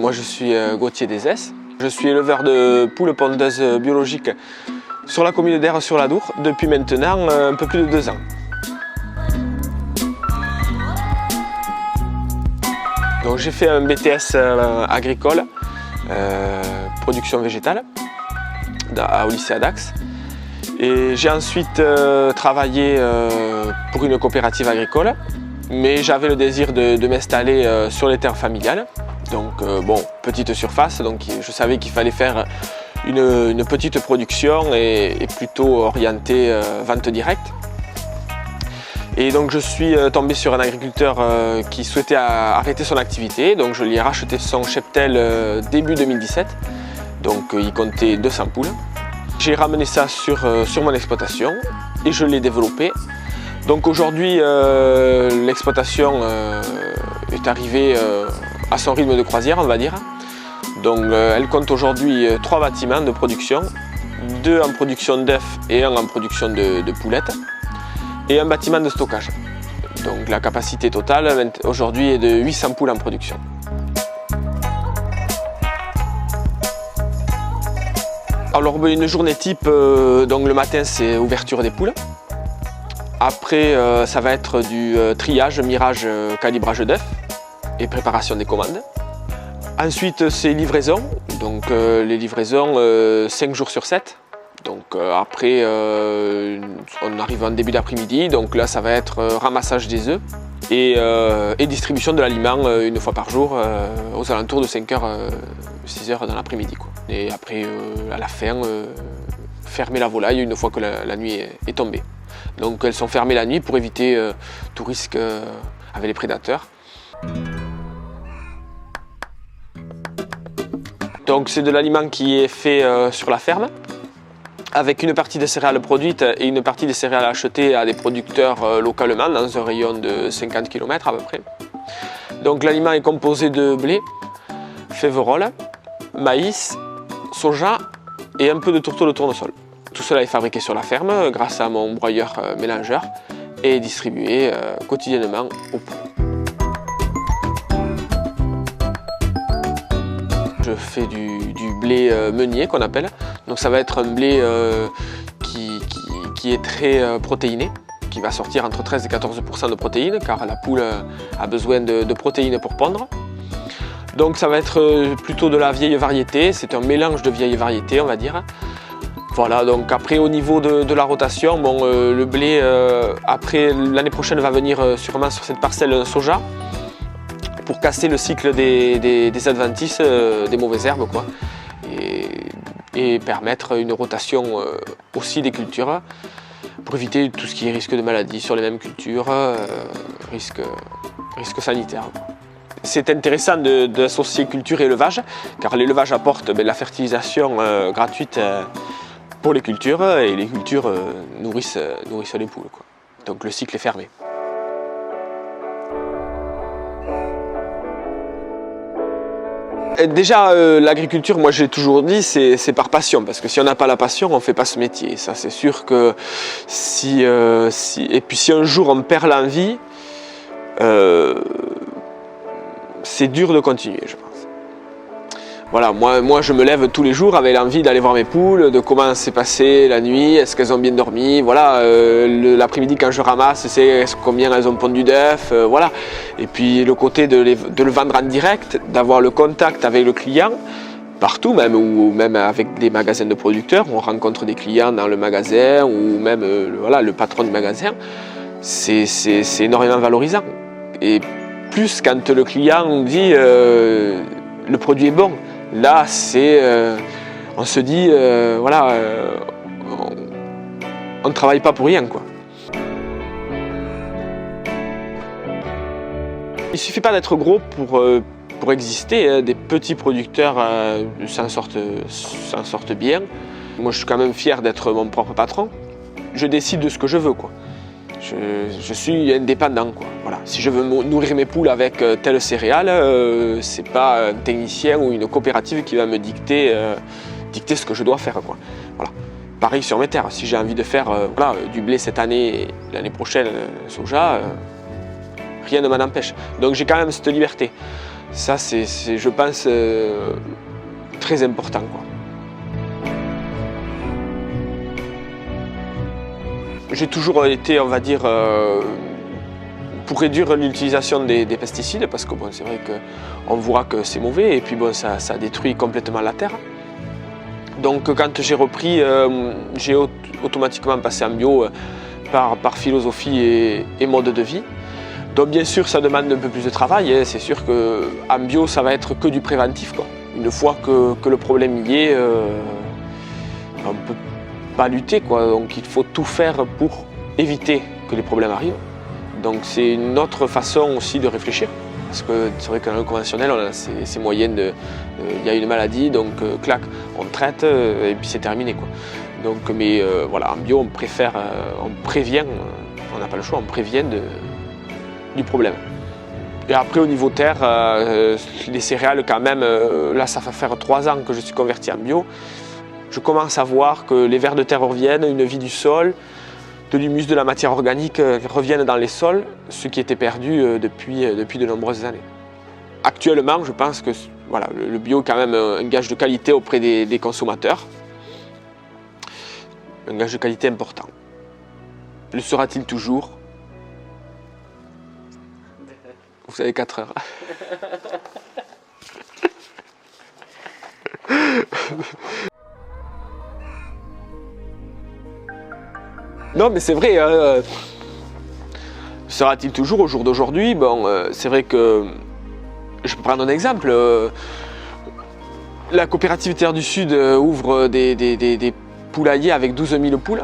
moi je suis Gauthier Desès. Je suis éleveur de poules pondeuses biologiques sur la commune d'Aire-sur-l'Adour depuis maintenant un peu plus de 2 ans. Donc j'ai fait un BTS agricole, production végétale, au lycée à Dax. Et j'ai ensuite travaillé pour une coopérative agricole, mais j'avais le désir de m'installer sur les terres familiales. Donc bon, petite surface, donc je savais qu'il fallait faire une petite production et plutôt orientée vente directe. Et donc je suis tombé sur un agriculteur qui souhaitait arrêter son activité, donc je lui ai racheté son cheptel début 2017. Donc il comptait 200 poules. J'ai ramené ça sur mon exploitation et je l'ai développé. Donc aujourd'hui l'exploitation est arrivée à son rythme de croisière, on va dire. Donc elle compte aujourd'hui 3 bâtiments de production, 2 en production d'œufs et 1 en production de poulettes, et un bâtiment de stockage. Donc la capacité totale aujourd'hui est de 800 poules en production. Alors une journée type, donc le matin c'est ouverture des poules. Après ça va être du triage, mirage, calibrage d'œufs et préparation des commandes. Ensuite c'est livraison, donc les livraisons 5 jours sur 7. Donc après on arrive en début d'après-midi, donc là ça va être ramassage des œufs et distribution de l'aliment une fois par jour aux alentours de 5h, 6h dans l'après-midi. Et après à la fin, fermer la volaille une fois que la nuit est tombée. Donc elles sont fermées la nuit pour éviter tout risque avec les prédateurs. Donc c'est de l'aliment qui est fait sur la ferme, avec une partie des céréales produites et une partie des céréales achetées à des producteurs localement dans un rayon de 50 km à peu près. Donc l'aliment est composé de blé, féveroles, maïs, soja et un peu de tourteau de tournesol. Tout cela est fabriqué sur la ferme grâce à mon broyeur mélangeur et distribué quotidiennement aux poules. Je fais du blé meunier qu'on appelle, donc ça va être un blé qui est très protéiné, qui va sortir entre 13 et 14% de protéines car la poule a besoin de protéines pour pondre. Donc ça va être plutôt de la vieille variété, c'est un mélange de vieilles variétés on va dire. Voilà, donc après au niveau de la rotation, bon, le blé après l'année prochaine va venir sûrement sur cette parcelle un soja, pour casser le cycle des adventices, des mauvaises herbes quoi, et permettre une rotation aussi des cultures pour éviter tout ce qui est risque de maladie sur les mêmes cultures, risque sanitaire. C'est intéressant d'associer culture et élevage car l'élevage apporte la fertilisation gratuite pour les cultures et les cultures nourrissent les poules quoi. Donc le cycle est fermé. Déjà, l'agriculture, moi j'ai toujours dit, c'est par passion, parce que si on n'a pas la passion, on ne fait pas ce métier. Ça, c'est sûr que et puis si un jour on perd l'envie, c'est dur de continuer, je pense. Voilà, moi je me lève tous les jours avec l'envie d'aller voir mes poules, de comment s'est passé la nuit, est-ce qu'elles ont bien dormi, voilà, l'après-midi quand je ramasse, c'est combien elles ont pondu d'œufs, voilà. Et puis le côté de le vendre en direct, d'avoir le contact avec le client, partout même, ou même avec des magasins de producteurs, on rencontre des clients dans le magasin, ou même voilà, le patron du magasin, c'est énormément valorisant. Et plus quand le client dit le produit est bon. Là, on se dit, voilà, on ne travaille pas pour rien, quoi. Il ne suffit pas d'être gros pour exister, hein. Des petits producteurs s'en sortent bien. Moi, je suis quand même fier d'être mon propre patron. Je décide de ce que je veux, quoi. Je suis indépendant, quoi. Voilà. Si je veux nourrir mes poules avec telle céréale, c'est pas un technicien ou une coopérative qui va me dicter ce que je dois faire, quoi. Voilà. Pareil sur mes terres. Si j'ai envie de faire voilà, du blé cette année et l'année prochaine soja, rien ne m'en empêche. Donc j'ai quand même cette liberté. Ça, c'est je pense, très important, quoi. J'ai toujours été, on va dire, pour réduire l'utilisation des pesticides, parce que bon, c'est vrai qu'on voit que c'est mauvais et puis bon, ça détruit complètement la terre. Donc quand j'ai repris, j'ai automatiquement passé en bio par philosophie et mode de vie. Donc bien sûr, ça demande un peu plus de travail, hein. C'est sûr qu'en bio, ça va être que du préventif, quoi. Une fois que le problème y est, on ne peut pas lutter, quoi. Donc il faut tout faire pour éviter que les problèmes arrivent. Donc c'est une autre façon aussi de réfléchir. Parce que c'est vrai qu'en conventionnel, on a ces moyens de... Il y a une maladie, donc clac, on traite et puis c'est terminé, quoi. Donc, mais voilà, en bio, on préfère, on prévient, on n'a pas le choix, on prévient du problème. Et après, au niveau terre, les céréales, quand même, là, ça va faire 3 ans que je suis converti en bio. Je commence à voir que les vers de terre reviennent, une vie du sol, de l'humus, de la matière organique reviennent dans les sols, ce qui était perdu depuis de nombreuses années. Actuellement, je pense que voilà, le bio est quand même un gage de qualité auprès des consommateurs. Un gage de qualité important. Le sera-t-il toujours? Vous avez 4 heures. Non, mais c'est vrai, sera-t-il toujours au jour d'aujourd'hui? Bon, c'est vrai que, je peux prendre un exemple, la coopérative Terre du Sud ouvre des poulaillers avec 12 000 poules,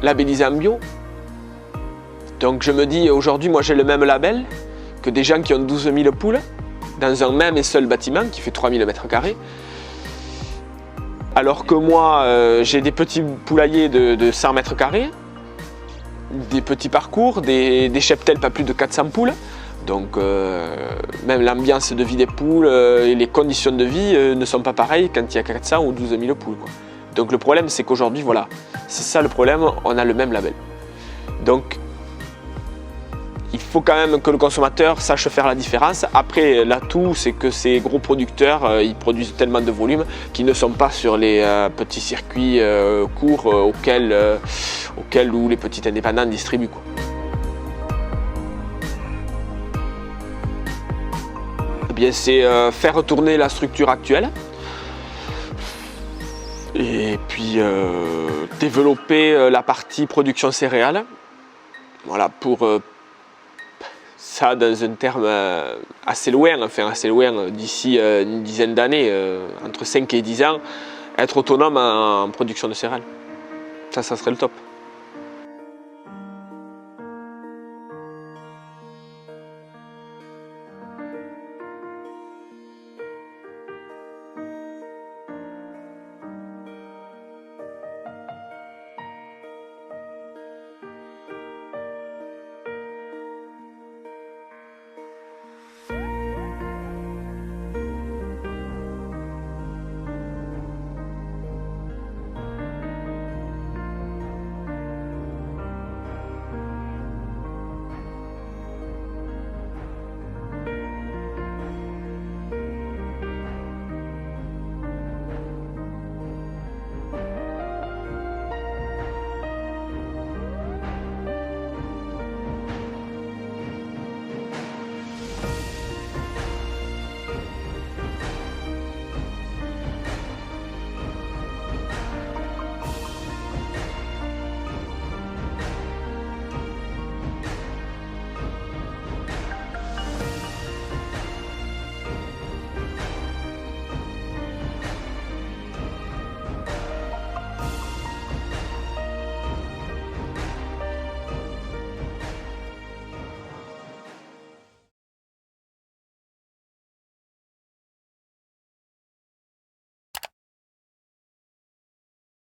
labellisées en bio. Donc je me dis, aujourd'hui, moi j'ai le même label que des gens qui ont 12 000 poules, dans un même et seul bâtiment qui fait 3 000 m². Alors que moi, j'ai des petits poulaillers de 100 m², des petits parcours, des cheptels pas plus de 400 poules. Donc même l'ambiance de vie des poules et les conditions de vie ne sont pas pareilles quand il y a 400 ou 12 000 poules, quoi. Donc le problème, c'est qu'aujourd'hui, voilà, c'est ça le problème, on a le même label. Donc il faut quand même que le consommateur sache faire la différence. Après, l'atout, c'est que ces gros producteurs, ils produisent tellement de volume qu'ils ne sont pas sur les petits circuits courts auxquels les petits indépendants distribuent, quoi. Eh bien, c'est faire retourner la structure actuelle et puis développer la partie production céréales. Voilà, pour ça dans un terme assez loin, enfin assez loin, d'ici une dizaine d'années, entre 5 et 10 ans, être autonome en production de céréales. Ça serait le top.